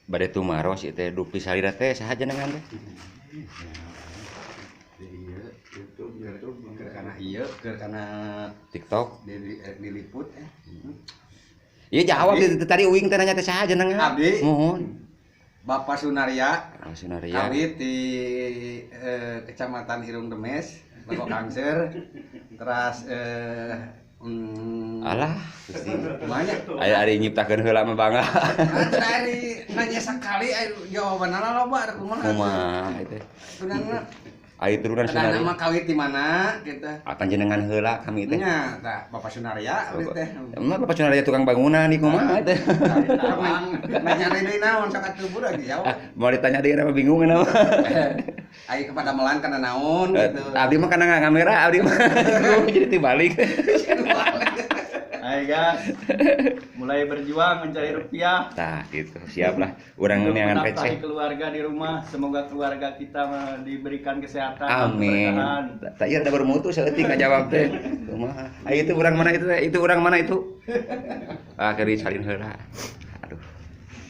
bade tumaros ieu teh dupi salira teh saha jenengan teh? Iya, itu keur kana ieu, keur kana TikTok. diliput Ieu jawab tadi uing teh nanya teh saha jenengan? Abdi. Mohon. Bapak Sunaria. Sunaria. Kawit di Kecamatan Irung Demes, Bapak Kangser. Terus Alah, Gusti kumanya. ari nyiptakeun heula mah bangga. Tadi nanya sekali jawabanna loba ada kumaha. Kumaha teh? Tunangna Ari turunan Sunaria. Sunaria. Nama kawit di mana gitu. Akan jenengan heula kami teh. Nya, tah Bapak Sunaria abdi teh. Emang Bapak Sunaria tukang bangunan di kumaha teh? Nanya deui naon sakatubur lagi jawab. Mau ditanya deui apa bingung kenapa? Ai kepada melan kana naon gitu. Abdi mah kana ngamera abdi mah. Jadi tibalik. Hai guys, mulai berjuang mencari rupiah. Tah gitu, siap lah. Urang Untuk neangan menafkahi receh. keluarga di rumah. Semoga keluarga kita diberikan kesehatan. Amin. keberkahan. Tak ieu ada bermutu saeutik ngajawab teh. Kumaha? Itu urang mana itu teh? Itu urang mana itu? Ah, keur disalin heula.